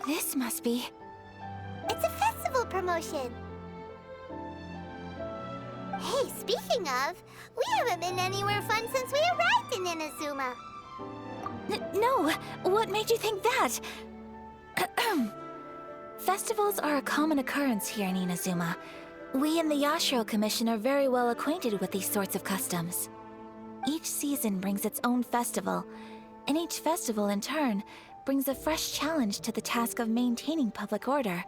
This must be... It's a festival promotion. Hey, speaking of, we haven't been anywhere fun since we arrived in Inazuma. No, what made you think that? Festivals are a common occurrence here in Inazuma. We in the Yashiro Commission are very well acquainted with these sorts of customs. Each season brings its own festival, and each festival in turn brings a fresh challenge to the task of maintaining public order.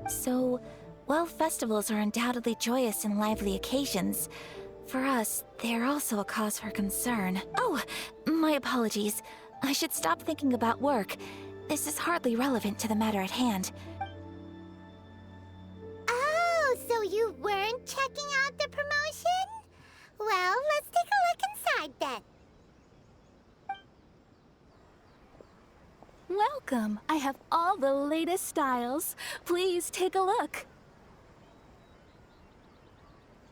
So, while festivals are undoubtedly joyous and lively occasions, for us, they are also a cause for concern. Oh, my apologies. I should stop thinking about work. This is hardly relevant to the matter at hand. Oh, so you weren't checking out the promotion? Well, let's take a look inside then. Welcome! I have all the latest styles. Please take a look.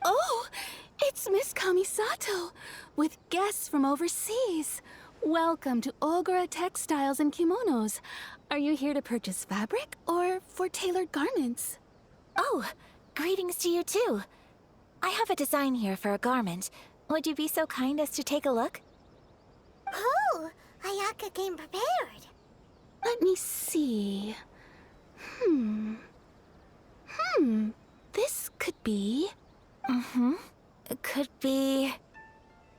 Oh, it's Miss Kamisato, with guests from overseas. Welcome to Ogura Textiles and Kimonos. Are you here to purchase fabric or for tailored garments? Oh, greetings to you too. I have a design here for a garment. Would you be so kind as to take a look? Oh, Ayaka came prepared. Let me see. This could be... It could be...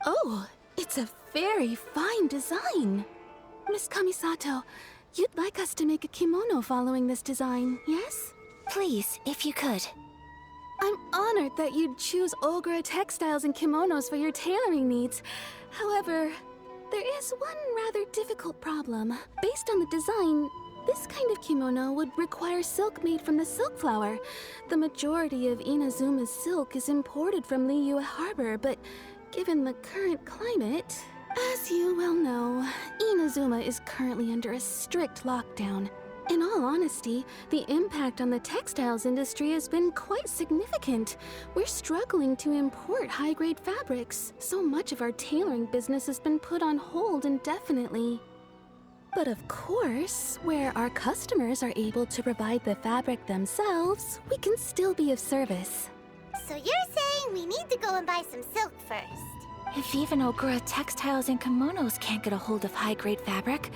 Oh, it's a very fine design. Miss Kamisato, you'd like us to make a kimono following this design, yes? Please, if you could. I'm honored that you'd choose Ogura Textiles and Kimonos for your tailoring needs. However, there is one rather difficult problem. Based on the design, this kind of kimono would require silk made from the silk flower. The majority of Inazuma's silk is imported from Liyue Harbor, but given the current climate, as you well know, Inazuma is currently under a strict lockdown. In all honesty, the impact on the textiles industry has been quite significant. We're struggling to import high-grade fabrics. So much of our tailoring business has been put on hold indefinitely. But of course, where our customers are able to provide the fabric themselves, we can still be of service. So you're saying we need to go and buy some silk first? If even Ogura Textiles and Kimonos can't get a hold of high-grade fabric,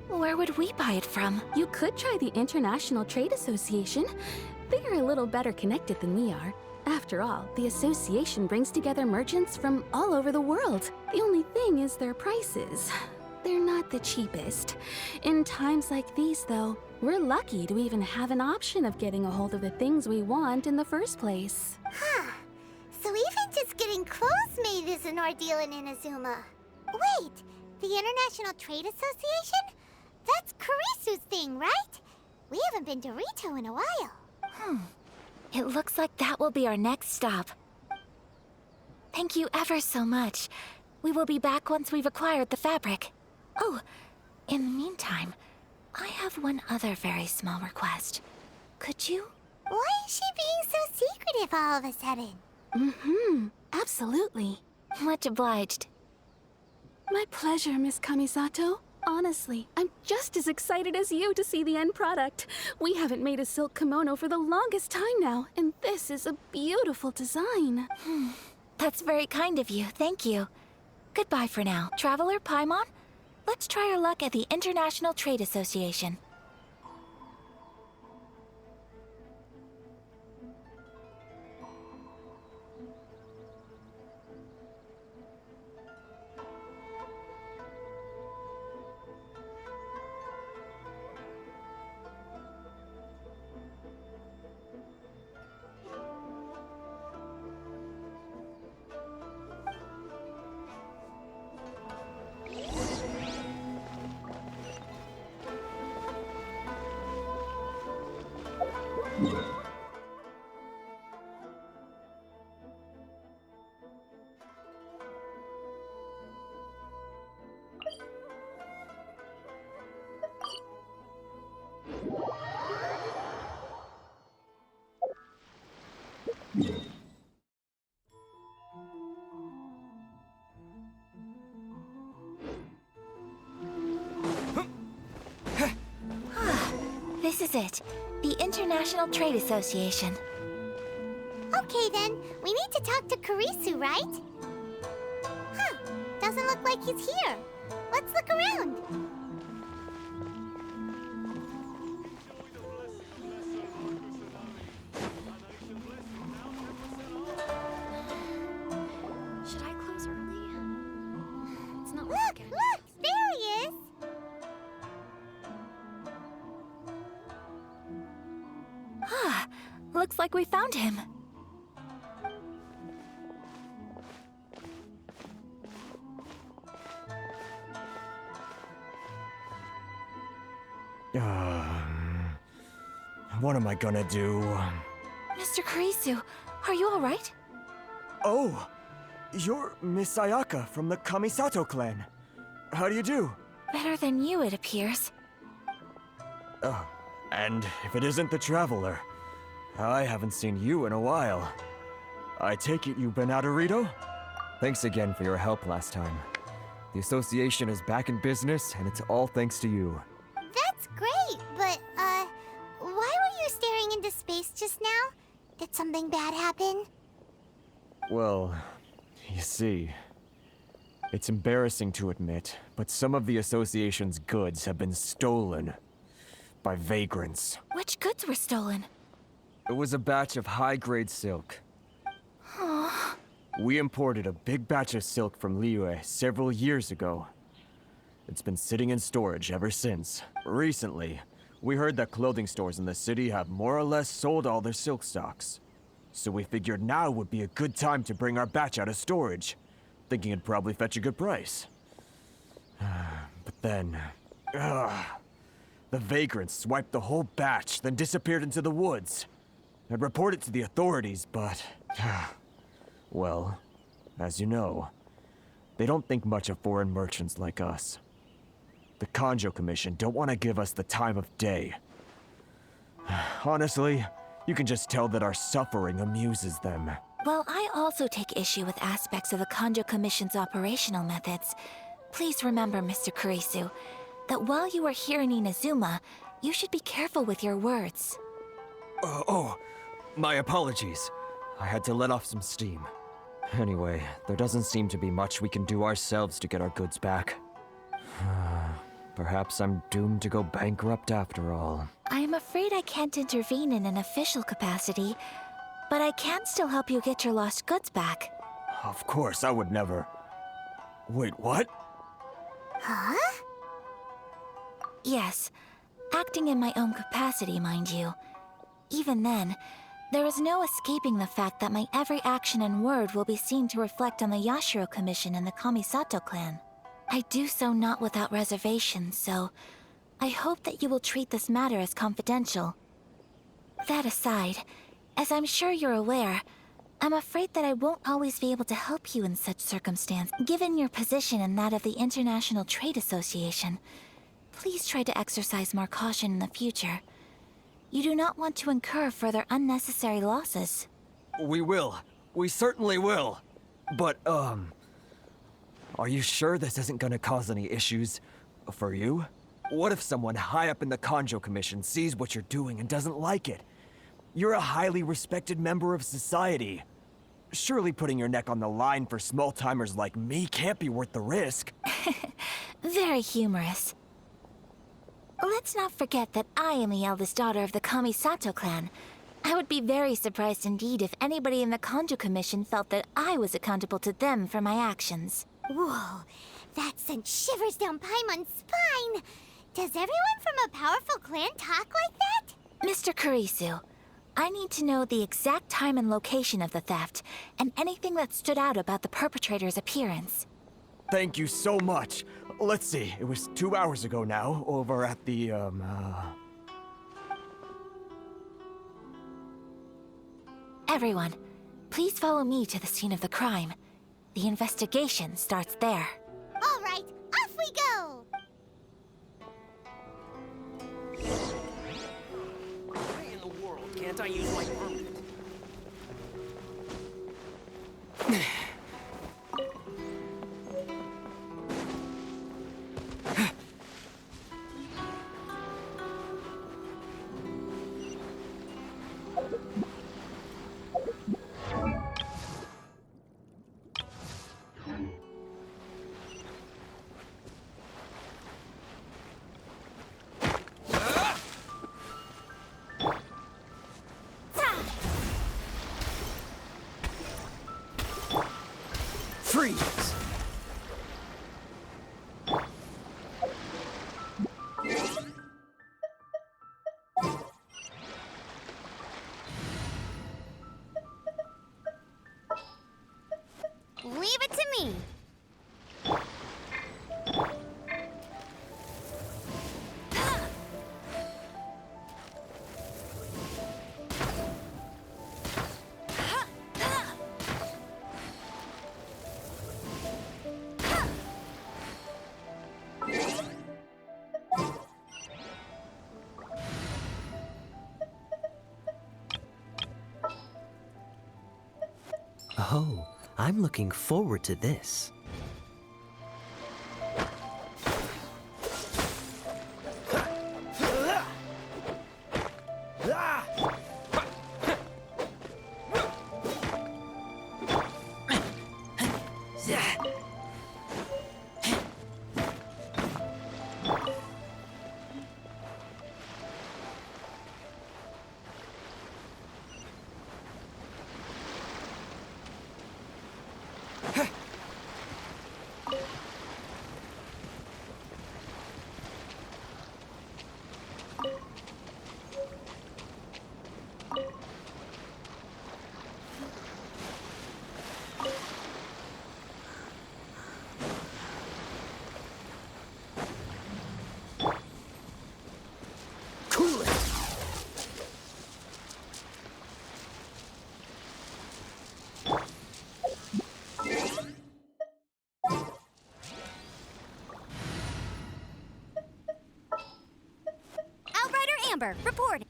where would we buy it from? You could try the International Trade Association. They are a little better connected than we are. After all, the association brings together merchants from all over the world. The only thing is their prices. They're not the cheapest. In times like these, though, we're lucky to even have an option of getting a hold of the things we want in the first place. Huh. So even just getting clothes made is an ordeal in Inazuma. Wait, the International Trade Association? That's Kurisu's thing, right? We haven't been to Rito in a while. It looks like that will be our next stop. Thank you ever so much. We will be back once we've acquired the fabric. Oh, in the meantime, I have one other very small request. Could you? Why is she being so secretive all of a sudden? Absolutely. Much obliged. My pleasure, Miss Kamisato. Honestly, I'm just as excited as you to see the end product. We haven't made a silk kimono for the longest time now, and this is a beautiful design. That's very kind of you, thank you. Goodbye for now. Traveler Paimon, let's try our luck at the International Trade Association. This is it. The International Trade Association. Okay then, we need to talk to Kurisu, right? Huh, doesn't look like he's here. Let's look around. Should I close early? It's not Look, look, there he is. Ah, looks like we found him. What am I gonna do? Mr. Kurisu, are you alright? Oh, you're Miss Sayaka from the Kamisato clan. How do you do? Better than you, it appears. And if it isn't the Traveler, I haven't seen you in a while. I take it you've been out of Rito? Thanks again for your help last time. The association is back in business, and it's all thanks to you. That's great, but, why were you staring into space just now? Did something bad happen? Well, you see, it's embarrassing to admit, but some of the association's goods have been stolen by vagrants. Which goods were stolen? It was a batch of high-grade silk. We imported a big batch of silk from Liyue several years ago. It's been sitting in storage ever since. Recently, we heard that clothing stores in the city have more or less sold all their silk stocks. So we figured now would be a good time to bring our batch out of storage, thinking it'd probably fetch a good price. But then... the vagrants swiped the whole batch, then disappeared into the woods. I'd report it to the authorities, but... well, as you know, they don't think much of foreign merchants like us. The Kanjo Commission don't want to give us the time of day. Honestly, you can just tell that our suffering amuses them. Well, I also take issue with aspects of the Kanjo Commission's operational methods. Please remember, Mr. Kurisu, that while you are here in Inazuma, you should be careful with your words. My apologies. I had to let off some steam. Anyway, there doesn't seem to be much we can do ourselves to get our goods back. Perhaps I'm doomed to go bankrupt after all. I am afraid I can't intervene in an official capacity, but I can still help you get your lost goods back. Of course, I would never... Wait, what? Huh? Yes, acting in my own capacity, mind you. Even then, there is no escaping the fact that my every action and word will be seen to reflect on the Yashiro Commission and the Kamisato clan. I do so not without reservation, so I hope that you will treat this matter as confidential. That aside, as I'm sure you're aware, I'm afraid that I won't always be able to help you in such circumstance. Given your position and that of the International Trade Association, please try to exercise more caution in the future. You do not want to incur further unnecessary losses. We will. We certainly will. But, are you sure this isn't gonna cause any issues for you? What if someone high up in the Kanjo Commission sees what you're doing and doesn't like it? You're a highly respected member of society. Surely putting your neck on the line for small-timers like me can't be worth the risk. Very humorous. Let's not forget that I am the eldest daughter of the Kamisato clan. I would be very surprised indeed if anybody in the Kanjo Commission felt that I was accountable to them for my actions. Whoa, that sent shivers down Paimon's spine! Does everyone from a powerful clan talk like that? Mr. Kurisu, I need to know the exact time and location of the theft, and anything that stood out about the perpetrator's appearance. Thank you so much. Let's see, it was 2 hours ago now, over at the, Everyone, please follow me to the scene of the crime. The investigation starts there. All right, off we go! Why in the world can't I use my permit? Oh, I'm looking forward to this. Outrider Amber, report.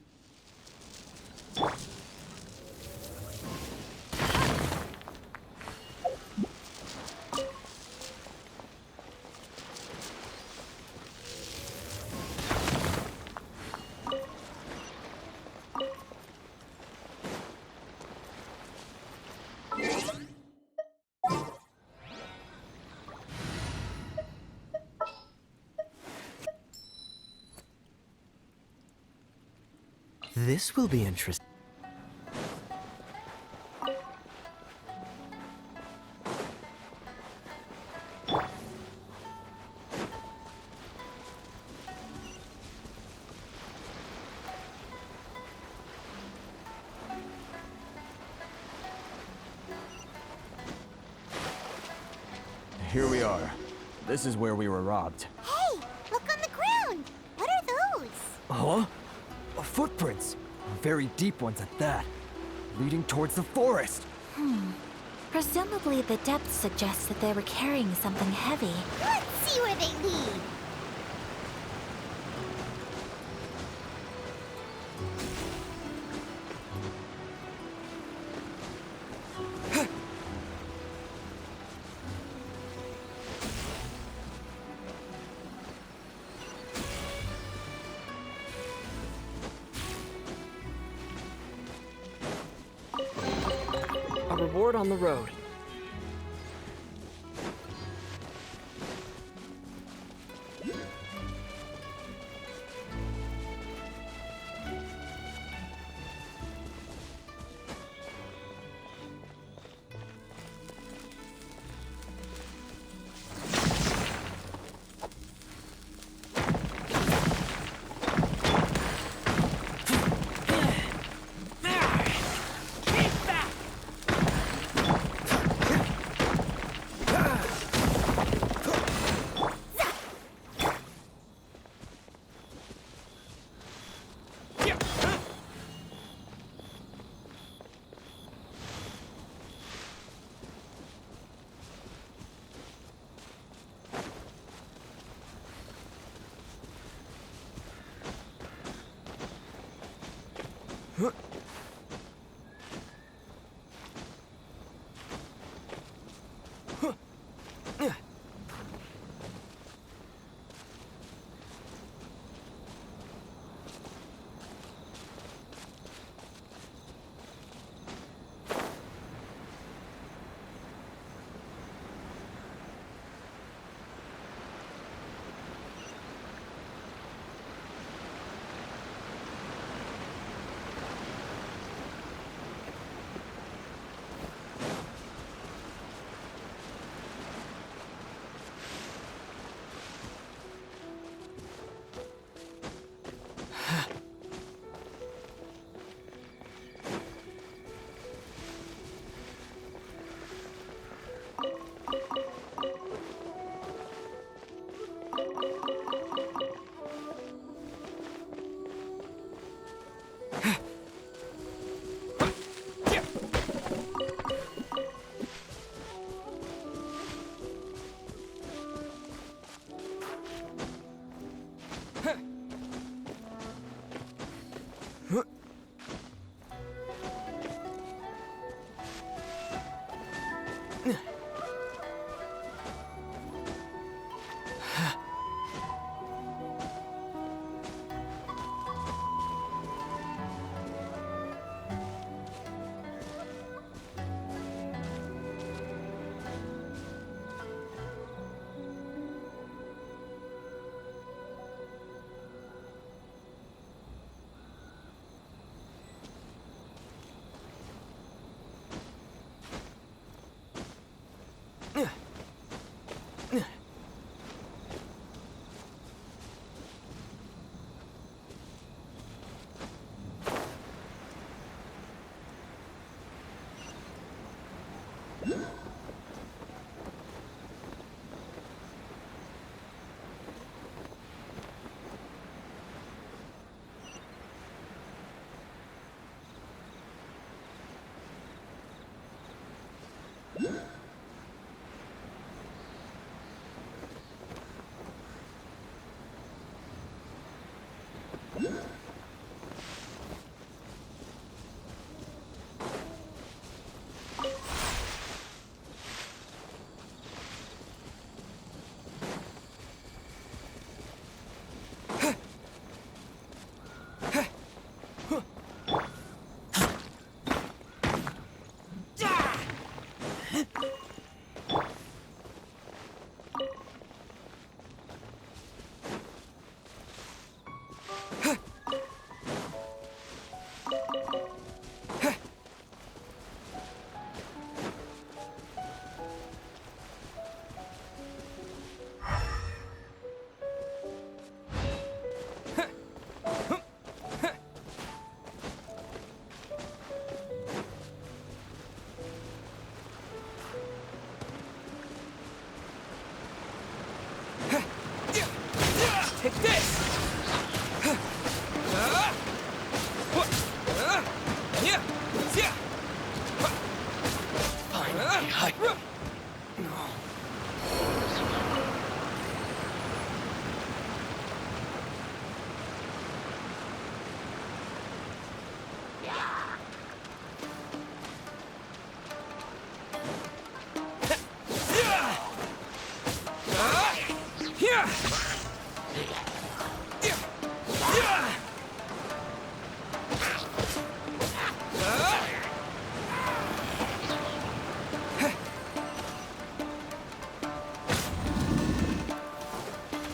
This will be interesting. Here we are. This is where we were robbed. Hey, look on the ground. What are those? Huh? Footprints. Very deep ones at that. Leading towards the forest. Presumably the depth suggests that they were carrying something heavy. Let's see where they lead. A reward on the road. Take this!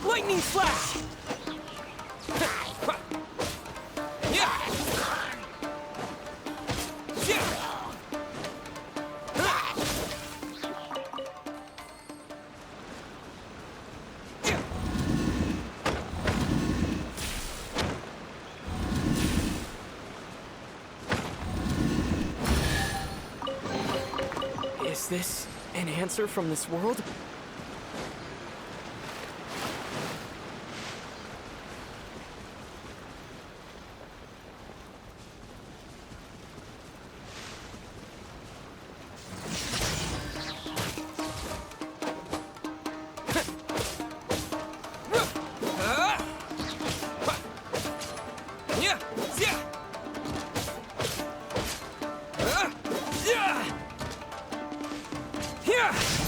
Lightning slash! Is this an answer from this world?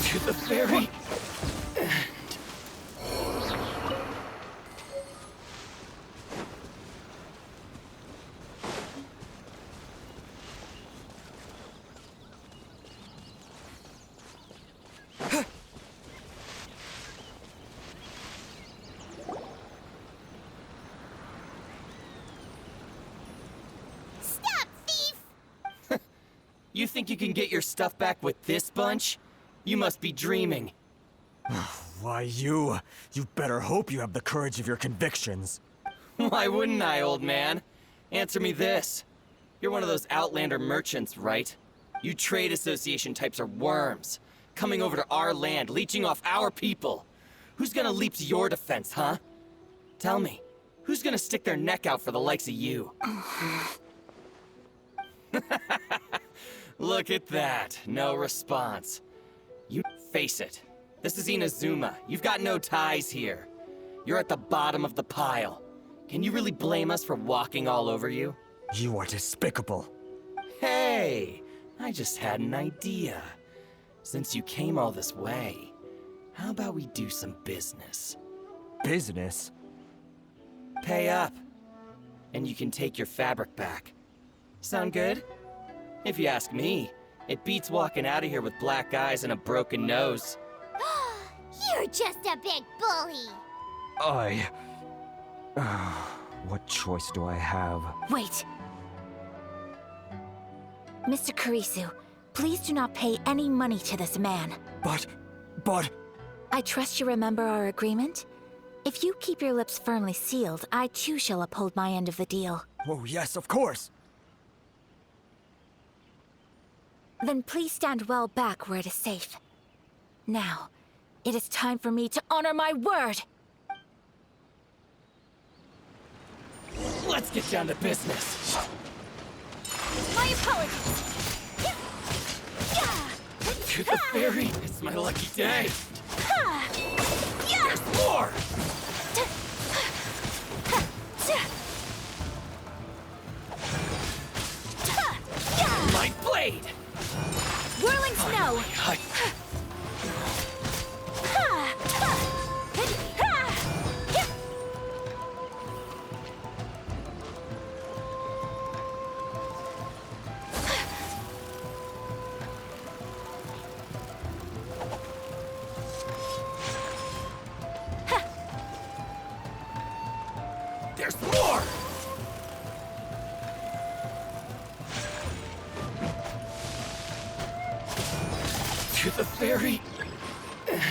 To the very end. Stop, thief! You think you can get your stuff back with this bunch? You must be dreaming. Why, you better hope you have the courage of your convictions. Why wouldn't I, old man? Answer me this. You're one of those Outlander merchants, right? You trade association types are worms, coming over to our land, leeching off our people. Who's gonna leap to your defense, huh? Tell me, who's gonna stick their neck out for the likes of you? Look at that, no response. You face it. This is Inazuma. You've got no ties here. You're at the bottom of the pile. Can you really blame us for walking all over you? You are despicable. Hey, I just had an idea. Since you came all this way, how about we do some business? Business? Pay up, and you can take your fabric back. Sound good? If you ask me, it beats walking out of here with black eyes and a broken nose. You're just a big bully! What choice do I have? Wait! Mr. Kurisu, please do not pay any money to this man. But... I trust you remember our agreement? If you keep your lips firmly sealed, I too shall uphold my end of the deal. Oh, yes, of course! Then please stand well back where it is safe. Now, it is time for me to honor my word! Let's get down to business. My apologies! To the ferry, it's my lucky day. There's more! My blade! Whirling snow! There's more! To the very end.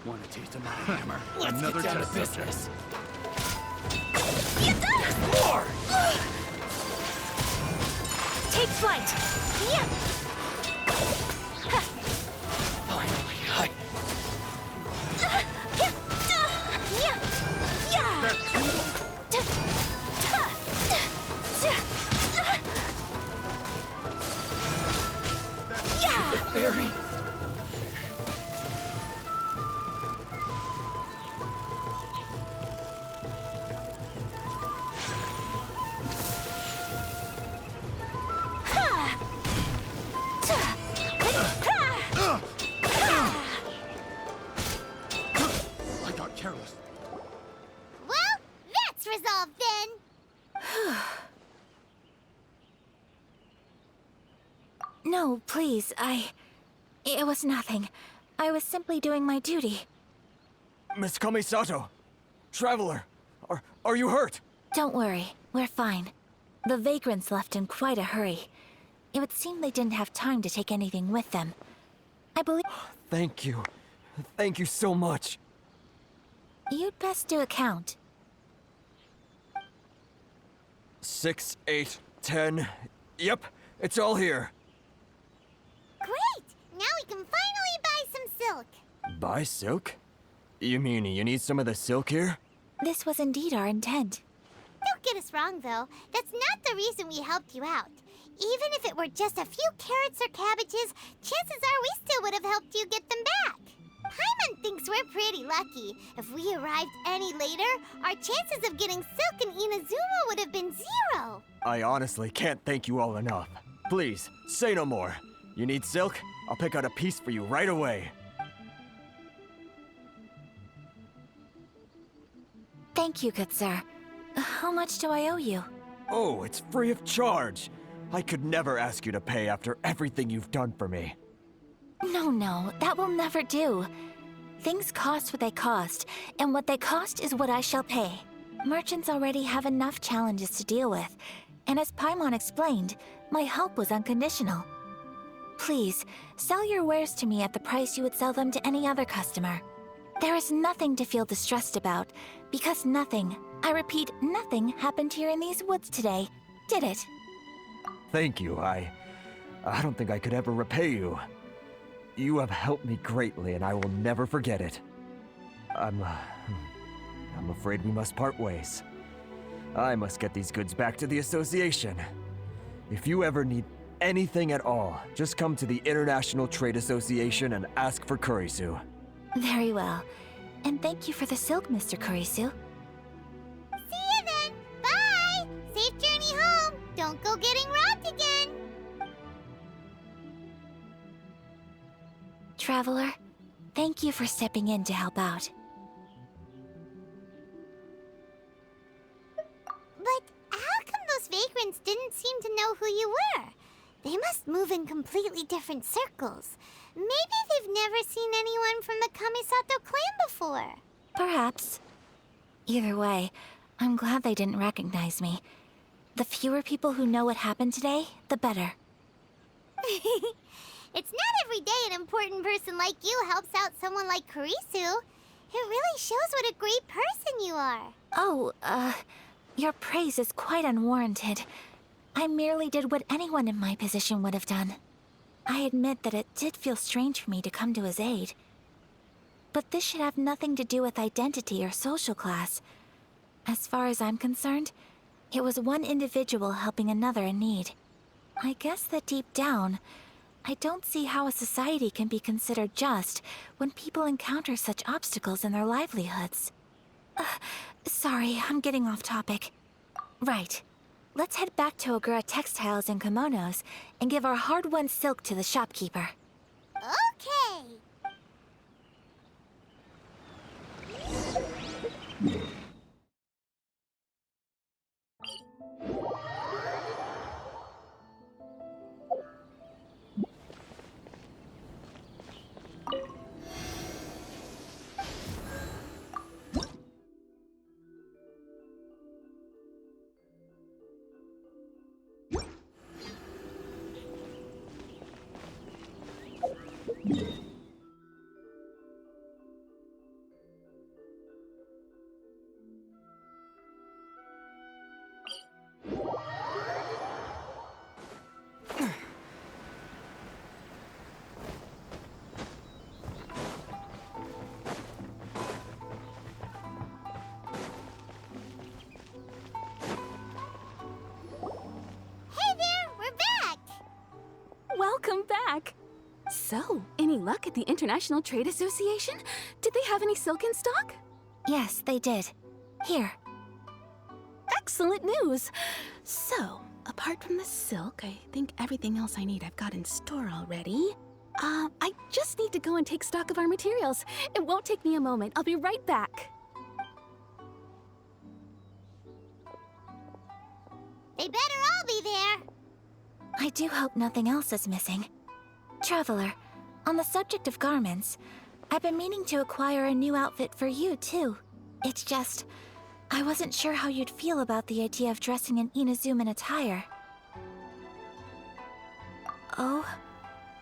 Want a taste of my hammer? Let's Another get down to test subject. business. There's more! Take flight! Yeah! Finally, very... I got careless. Well, that's resolved then. No, please, It was nothing. I was simply doing my duty. Miss Kamisato! Traveler! Are you hurt? Don't worry, we're fine. The vagrants left in quite a hurry. It would seem they didn't have time to take anything with them. I believe... Thank you. Thank you so much. You'd best do a count. 6, 8, 10. Yep, it's all here. Great! Now we can finally buy some silk. Buy silk? You mean you need some of the silk here? This was indeed our intent. Don't get us wrong, though. That's not the reason we helped you out. Even if it were just a few carrots or cabbages, chances are we still would have helped you get them back. Paimon thinks we're pretty lucky. If we arrived any later, our chances of getting silk in Inazuma would have been 0. I honestly can't thank you all enough. Please, say no more. You need silk? I'll pick out a piece for you right away. Thank you, good sir. How much do I owe you? Oh, it's free of charge. I could never ask you to pay after everything you've done for me. No, that will never do. Things cost what they cost, and what they cost is what I shall pay. Merchants already have enough challenges to deal with, and as Paimon explained, my help was unconditional. Please, sell your wares to me at the price you would sell them to any other customer. There is nothing to feel distressed about, because nothing, I repeat, nothing happened here in these woods today, did it? Thank you. I don't think I could ever repay you. You have helped me greatly, and I will never forget it. I'm afraid we must part ways. I must get these goods back to the association. If you ever need anything at all, just come to the International Trade Association and ask for Kurisu. Very well. And thank you for the silk, Mr. Kurisu. See you then! Bye! Safe journey home! Don't go getting robbed again! Traveler, thank you for stepping in to help out. But how come those vagrants didn't seem to know who you were? They must move in completely different circles. Maybe they've never seen anyone from the Kamisato clan before. Perhaps. Either way, I'm glad they didn't recognize me. The fewer people who know what happened today, the better. It's not every day an important person like you helps out someone like Kurisu. It really shows what a great person you are. Oh, your praise is quite unwarranted. I merely did what anyone in my position would have done. I admit that it did feel strange for me to come to his aid. But this should have nothing to do with identity or social class. As far as I'm concerned, it was one individual helping another in need. I guess that deep down, I don't see how a society can be considered just when people encounter such obstacles in their livelihoods. Sorry, I'm getting off topic. Right. Let's head back to Ogura Textiles and Kimonos and give our hard-won silk to the shopkeeper. Okay. So, any luck at the International Trade Association? Did they have any silk in stock? Yes, they did. Here. Excellent news! So, apart from the silk, I think everything else I need I've got in store already. I just need to go and take stock of our materials. It won't take me a moment. I'll be right back. They better all be there. I do hope nothing else is missing. Traveler, on the subject of garments, I've been meaning to acquire a new outfit for you, too. It's just, I wasn't sure how you'd feel about the idea of dressing in Inazuman attire. Oh,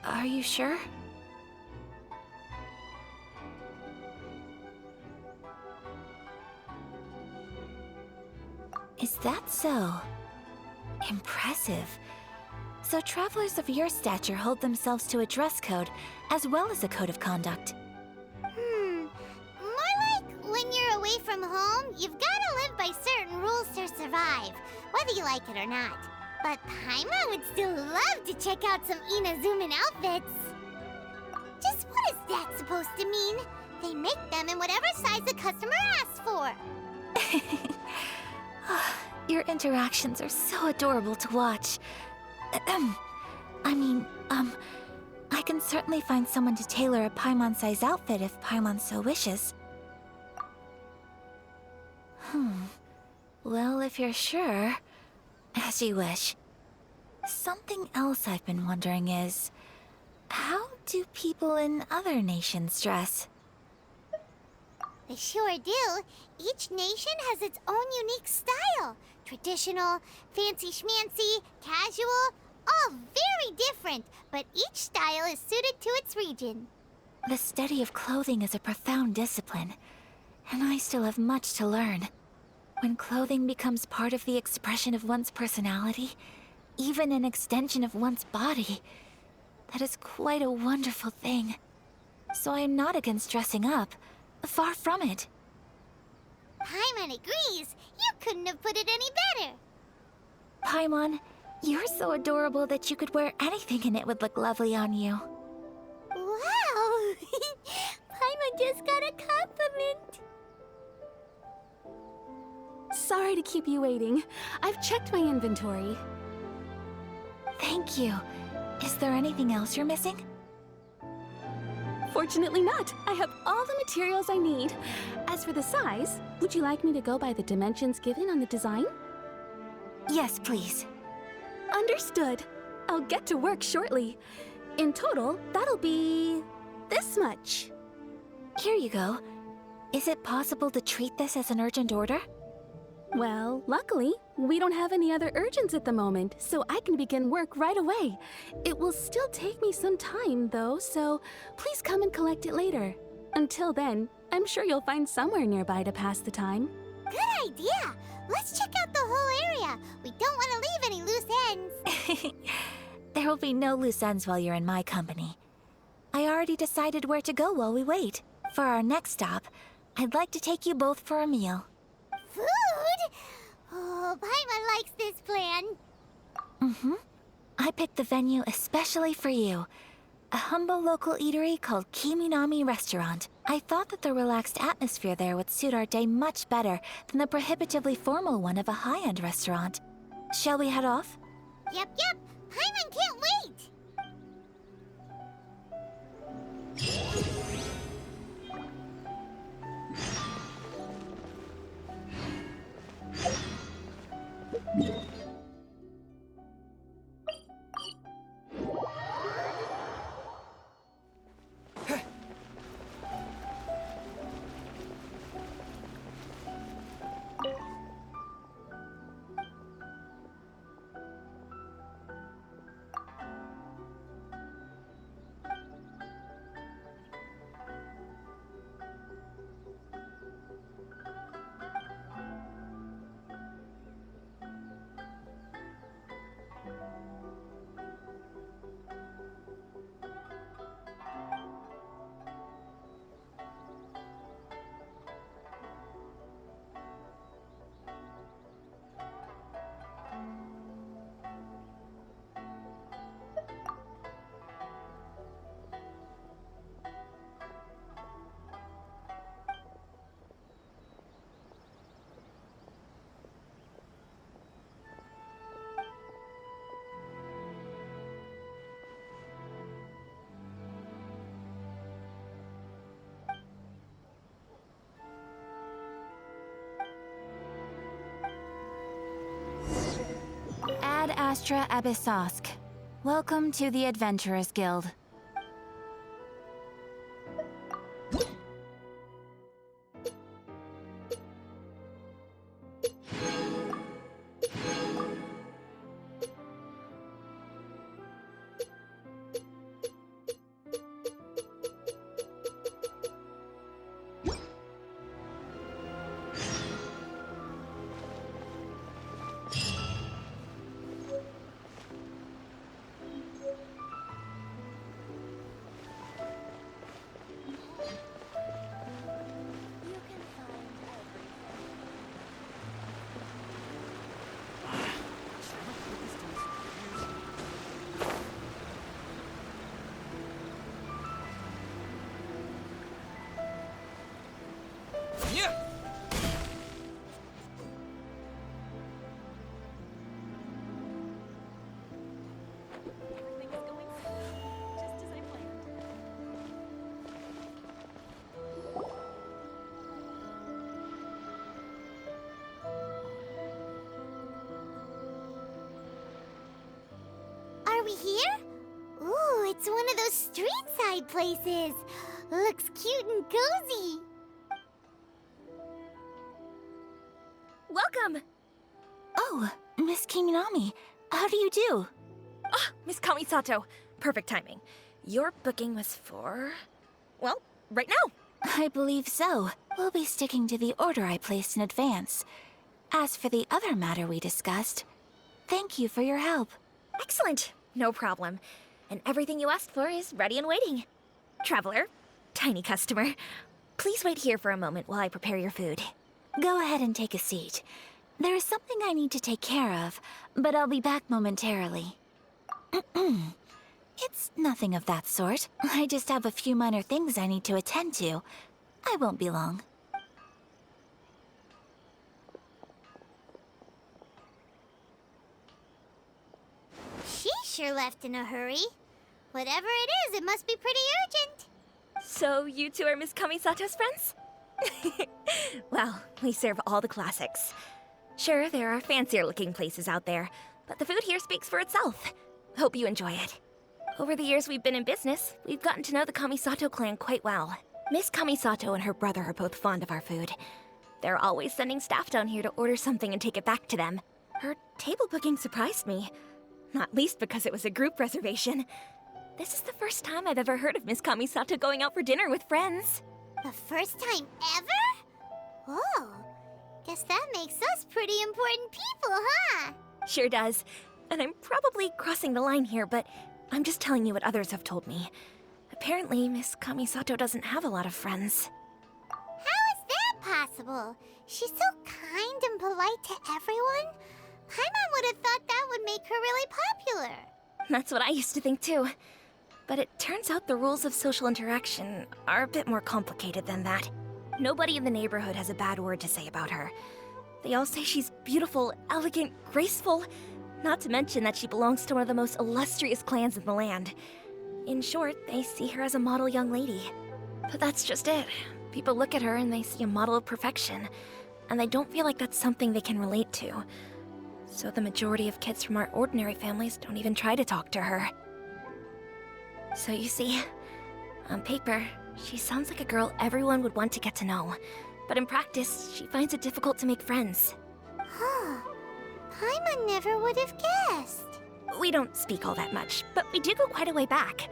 are you sure? Is that so? Impressive. So travelers of your stature hold themselves to a dress code, as well as a code of conduct. More like when you're away from home, you've gotta live by certain rules to survive, whether you like it or not. But Paimon would still love to check out some Inazuman outfits. Just what is that supposed to mean? They make them in whatever size the customer asks for. Your interactions are so adorable to watch. I can certainly find someone to tailor a Paimon-sized outfit if Paimon so wishes. Well, if you're sure, as you wish. Something else I've been wondering is, how do people in other nations dress? They sure do. Each nation has its own unique style. Traditional, fancy schmancy, casual, all very different, but each style is suited to its region. The study of clothing is a profound discipline, and I still have much to learn. When clothing becomes part of the expression of one's personality, even an extension of one's body, that is quite a wonderful thing. So I am not against dressing up. Far from it. Paimon agrees. You couldn't have put it any better. Paimon, you're so adorable that you could wear anything and it would look lovely on you. Wow! Paimon just got a compliment. Sorry to keep you waiting. I've checked my inventory. Thank you. Is there anything else you're missing? Fortunately not. I have all the materials I need. As for the size, would you like me to go by the dimensions given on the design? Yes, please. Understood. I'll get to work shortly. In total, that'll be this much. Here you go. Is it possible to treat this as an urgent order? Well, luckily, we don't have any other urgents at the moment, so I can begin work right away. It will still take me some time, though, so please come and collect it later. Until then, I'm sure you'll find somewhere nearby to pass the time. Good idea. Let's check out the whole area. We don't want to leave any loose ends. There will be no loose ends while you're in my company. I already decided where to go while we wait. For our next stop, I'd like to take you both for a meal. Food? Oh, Paimon likes this plan. I picked the venue especially for you. A humble local eatery called Kiminami Restaurant. I thought that the relaxed atmosphere there would suit our day much better than the prohibitively formal one of a high-end restaurant. Shall we head off? Yep. Paimon can't wait. Ad Astra Abyssosk. Welcome to the Adventurers Guild. Are we here? Ooh, it's one of those street-side places. Looks cute and cozy. Welcome! Oh, Miss Kiminami, how do you do? Ah, Miss Kamisato. Perfect timing. Your booking was for... well, right now. I believe so. We'll be sticking to the order I placed in advance. As for the other matter we discussed, thank you for your help. Excellent. No problem. And everything you asked for is ready and waiting. Traveler, tiny customer, please wait here for a moment while I prepare your food. Go ahead and take a seat. There is something I need to take care of, but I'll be back momentarily. It's nothing of that sort. I just have a few minor things I need to attend to. I won't be long. She sure left in a hurry. Whatever it is, it must be pretty urgent. So you two are Miss Kamisato's friends? Well, we serve all the classics. Sure, there are fancier-looking places out there, but the food here speaks for itself. Hope you enjoy it. Over the years we've been in business, we've gotten to know the Kamisato clan quite well. Miss Kamisato and her brother are both fond of our food. They're always sending staff down here to order something and take it back to them. Her table booking surprised me, not least because it was a group reservation. This is the first time I've ever heard of Miss Kamisato going out for dinner with friends. The first time ever? Oh, guess that makes us pretty important people, huh? Sure does. And I'm probably crossing the line here, but I'm just telling you what others have told me. Apparently, Miss Kamisato doesn't have a lot of friends. How is that possible? She's so kind and polite to everyone. Paimon would have thought that would make her really popular. That's what I used to think too. But it turns out the rules of social interaction are a bit more complicated than that. Nobody in the neighborhood has a bad word to say about her. They all say she's beautiful, elegant, graceful, not to mention that she belongs to one of the most illustrious clans in the land. In short, they see her as a model young lady. But that's just it. People look at her and they see a model of perfection, and they don't feel like that's something they can relate to. So the majority of kids from our ordinary families don't even try to talk to her. So you see, on paper, she sounds like a girl everyone would want to get to know. But in practice, she finds it difficult to make friends. Huh. Paimon never would have guessed. We don't speak all that much, but we do go quite a way back.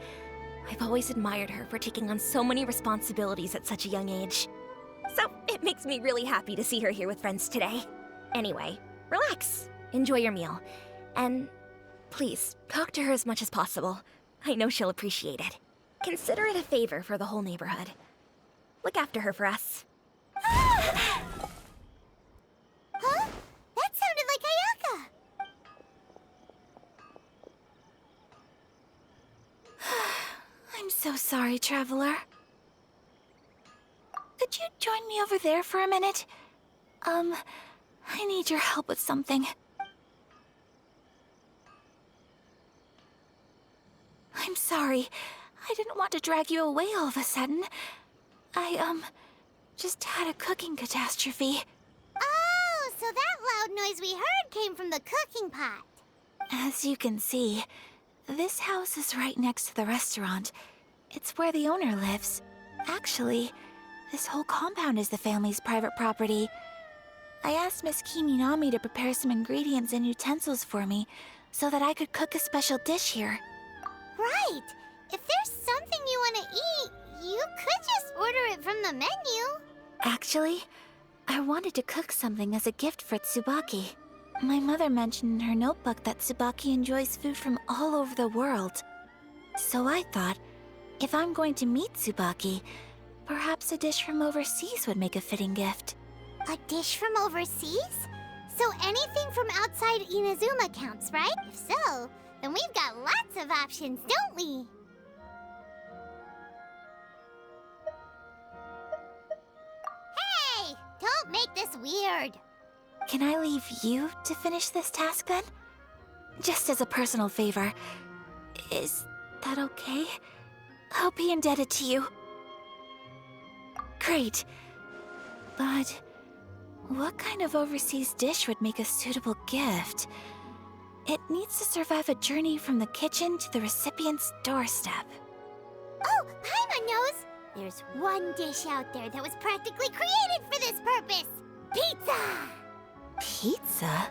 I've always admired her for taking on so many responsibilities at such a young age. So it makes me really happy to see her here with friends today. Anyway, relax, enjoy your meal, and please, talk to her as much as possible. I know she'll appreciate it. Consider it a favor for the whole neighborhood. Look after her for us. Huh? That sounded like Ayaka. I'm so sorry, Traveler. Could you join me over there for a minute? I need your help with something. I'm sorry. I didn't want to drag you away all of a sudden. I, just had a cooking catastrophe. Oh, so that loud noise we heard came from the cooking pot. As you can see, this house is right next to the restaurant. It's where the owner lives. Actually, this whole compound is the family's private property. I asked Miss Kiminami to prepare some ingredients and utensils for me so that I could cook a special dish here. Right! If there's something you want to eat, you could just order it from the menu. Actually, I wanted to cook something as a gift for Tsubaki. My mother mentioned in her notebook that Tsubaki enjoys food from all over the world. So I thought, if I'm going to meet Tsubaki, perhaps a dish from overseas would make a fitting gift. A dish from overseas? So anything from outside Inazuma counts, right? If so, then we've got lots of options, don't we? Hey! Don't make this weird. Can I leave you to finish this task then? Just as a personal favor. Is that okay? I'll be indebted to you. Great. But what kind of overseas dish would make a suitable gift? It needs to survive a journey from the kitchen to the recipient's doorstep. Oh, Paimon knows! There's one dish out there that was practically created for this purpose! Pizza! Pizza?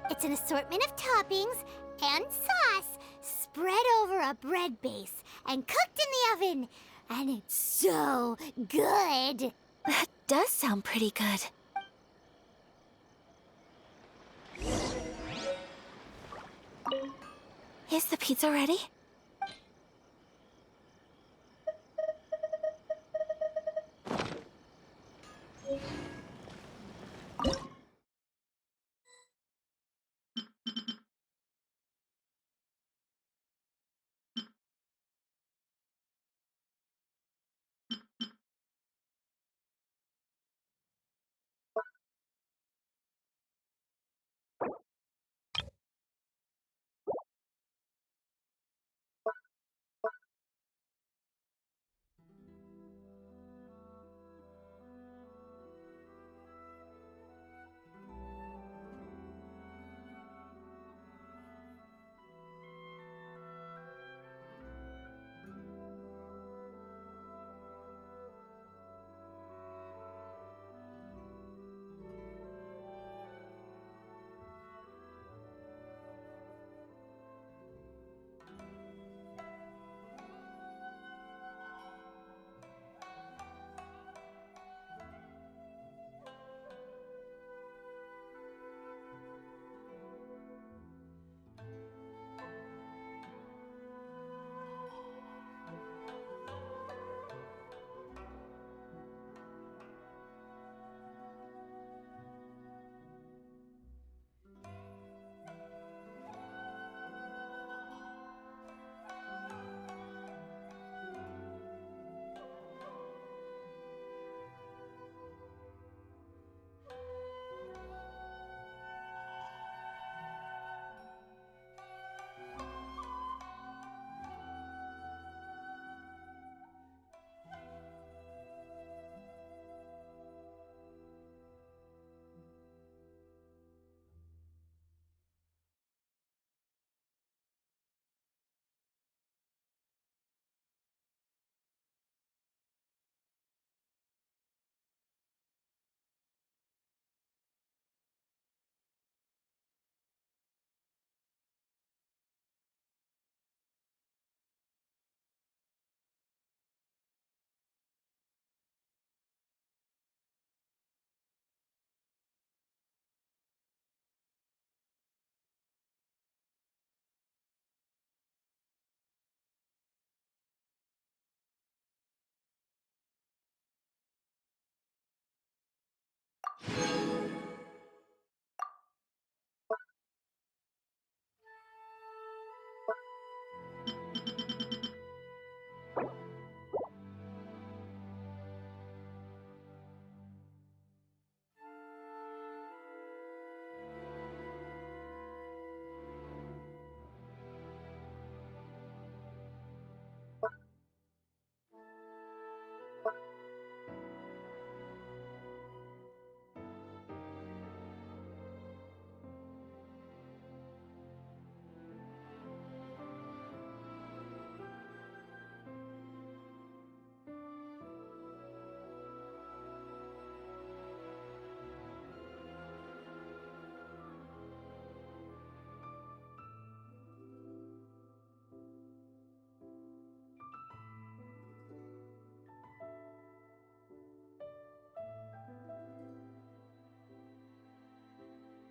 It's an assortment of toppings and sauce spread over a bread base and cooked in the oven. And it's so good! That does sound pretty good. Is the pizza ready?